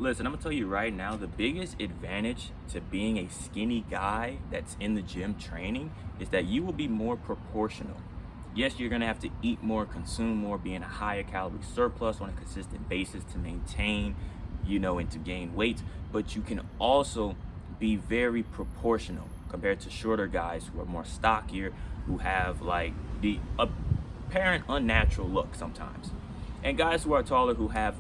Listen, I'm gonna tell you right now, the biggest advantage to being a skinny guy that's in the gym training is that you will be more proportional. Yes, you're gonna have to eat more, consume more, be in a higher calorie surplus on a consistent basis to maintain, and to gain weight, but you can also be very proportional compared to shorter guys who are more stockier, who have like the apparent unnatural look sometimes. And guys who are taller who have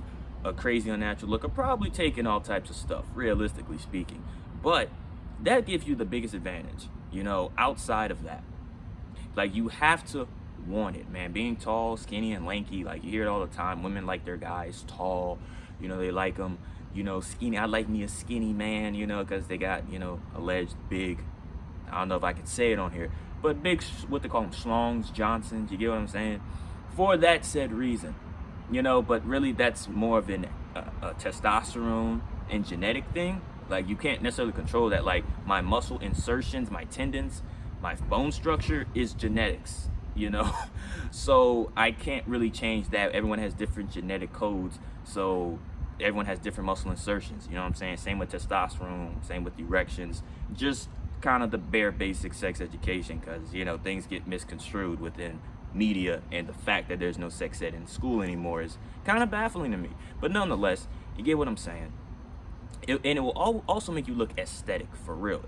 a crazy unnatural look are probably taking all types of stuff, realistically speaking. But that gives you the biggest advantage, outside of that. Like, you have to want it, man. Being tall, skinny, and lanky, like, you hear it all the time. Women like their guys tall, they like them, skinny. I like me a skinny man, because they got, alleged big, I don't know if I could say it on here, but big, what they call them, schlongs, Johnsons, you get what I'm saying? For that said reason, but really that's more of a testosterone and genetic thing. Like, you can't necessarily control that. Like, my muscle insertions, my tendons, my bone structure is genetics, so I can't really change that. Everyone has different genetic codes, so everyone has different muscle insertions, you know what I'm saying? Same with testosterone, same with erections, just kind of the bare basic sex education, because things get misconstrued within media, and the fact that there's no sex ed in school anymore is kind of baffling to me. But nonetheless, you get what I'm saying. And it will also make you look aesthetic, for real.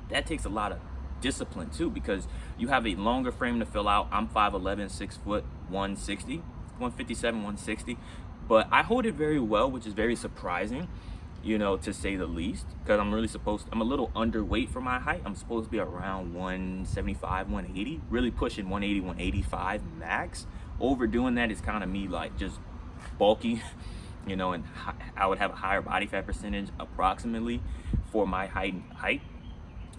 That takes a lot of discipline too, because you have a longer frame to fill out. I'm 5'11", 6 foot, 160, 157, 160, but I hold it very well, which is very surprising, to say the least, because I'm a little underweight for my height. I'm supposed to be around 175, 180, really pushing 180, 185 max. Overdoing that is kind of me, like, just bulky, and I would have a higher body fat percentage approximately for my height,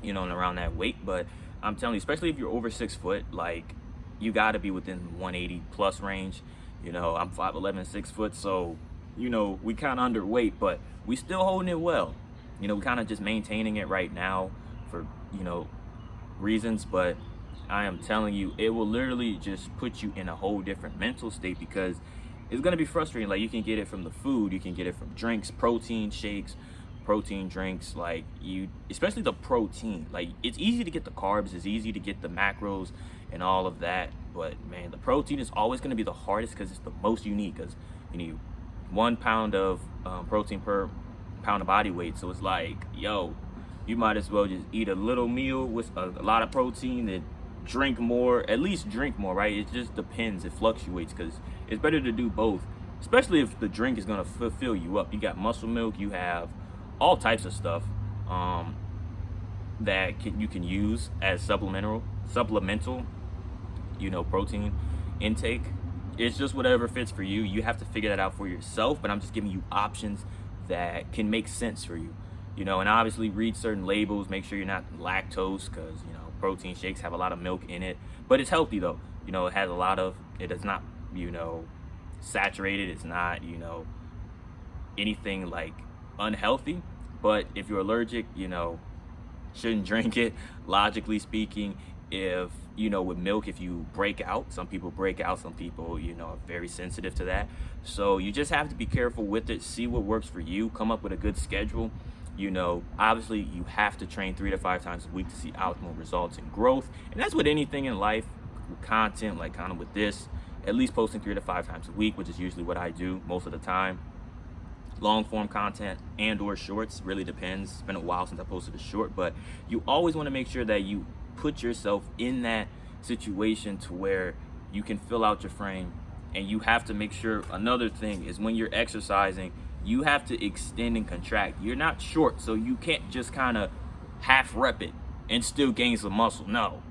and around that weight. But I'm telling you, especially if you're over 6 foot, like, you got to be within 180 plus range. I'm 5'11", 6 foot, so we kind of underweight, but we still holding it well. We kind of just maintaining it right now for reasons, but I am telling you, it will literally just put you in a whole different mental state, because it's going to be frustrating. Like, you can get it from the food, you can get it from drinks, protein shakes, protein drinks, like, especially the protein. Like, it's easy to get the carbs, it's easy to get the macros and all of that, but man, the protein is always going to be the hardest, because it's the most unique, because you need 1 pound of protein per pound of body weight. So it's like, yo, you might as well just eat a little meal with a lot of protein and drink more, at least drink more, right? It just depends, it fluctuates, because it's better to do both, especially if the drink is going to fill you up. You got muscle milk, you have all types of stuff that you can use as supplemental protein intake. It's just whatever fits for you. You have to figure that out for yourself, but I'm just giving you options that can make sense for you, and obviously read certain labels, make sure you're not lactose, because protein shakes have a lot of milk in it, but it's healthy though. It has a lot of, it is not saturated, it's not anything like unhealthy. But if you're allergic, shouldn't drink it, logically speaking. If with milk, if you break out, some people break out, some people are very sensitive to that, so you just have to be careful with it, see what works for you, come up with a good schedule. Obviously you have to train 3 to 5 times a week to see optimal results and growth, and that's with anything in life, with content, like kind of with this, at least posting 3 to 5 times a week, which is usually what I do most of the time. Long form content and or shorts, really depends. It's been a while since I posted a short, but you always want to make sure that you put yourself in that situation to where you can fill out your frame. And you have to make sure, another thing is, when you're exercising, you have to extend and contract. You're not short, so you can't just kind of half rep it and still gain some muscle. No,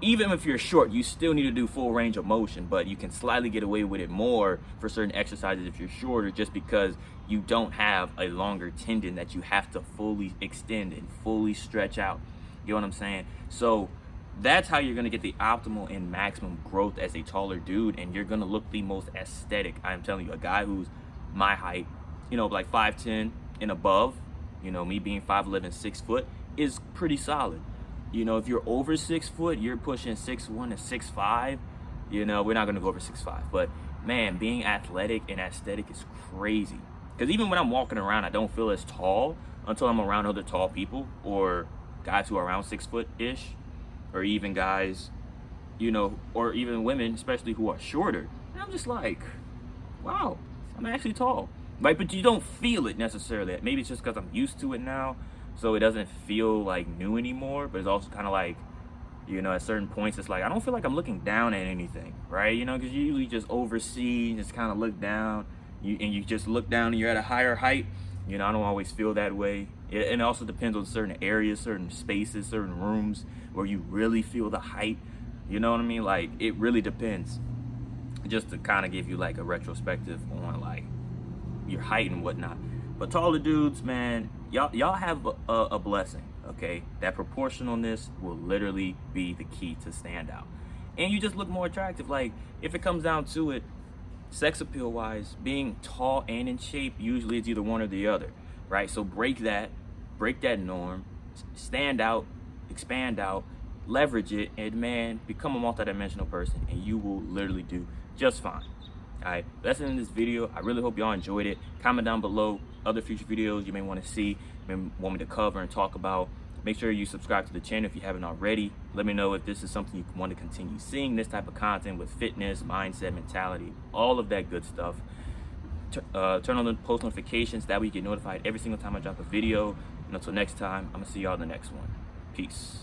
even if you're short, you still need to do full range of motion, but you can slightly get away with it more for certain exercises if you're shorter, just because you don't have a longer tendon that you have to fully extend and fully stretch out. You know what I'm saying? So that's how you're going to get the optimal and maximum growth as a taller dude, and you're going to look the most aesthetic. I'm telling you, a guy who's my height, like 5'10" and above, me being 5'11", 6 foot, is pretty solid. If you're over 6 foot, you're pushing 6'1" to 6'5". We're not going to go over 6'5", but man, being athletic and aesthetic is crazy. Because even when I'm walking around, I don't feel as tall until I'm around other tall people or guys who are around 6 foot-ish, or even guys, you know, or even women, especially who are shorter. And I'm just like, wow, I'm actually tall. Right? But you don't feel it necessarily. Maybe it's just because I'm used to it now, so it doesn't feel like new anymore. But it's also kind of like, you know, at certain points, it's like I don't feel like I'm looking down at anything, right? You know, because you usually just oversee, just kind of look down, and you just look down and you're at a higher height. You know, I don't always feel that way. And it also depends on certain areas, certain spaces, certain rooms where you really feel the height. You know what I mean? Like, it really depends. Just to kind of give you like a retrospective on like your height and whatnot. But taller dudes, man, y'all have a blessing, okay? That proportionalness will literally be the key to stand out. And you just look more attractive. Like, if it comes down to it, sex appeal wise, being tall and in shape usually is either one or the other, right? So break that norm, stand out, expand out, leverage it, and man, become a multidimensional person, and you will literally do just fine. All right, that's the end of this video. I really hope y'all enjoyed it. Comment down below other future videos you may want to see, may want me to cover and talk about. Make sure you subscribe to the channel if you haven't already. Let me know if this is something you want to continue seeing, this type of content with fitness, mindset, mentality, all of that good stuff. Turn on the post notifications, that way you get notified every single time I drop a video. And until next time, I'm going to see y'all in the next one. Peace.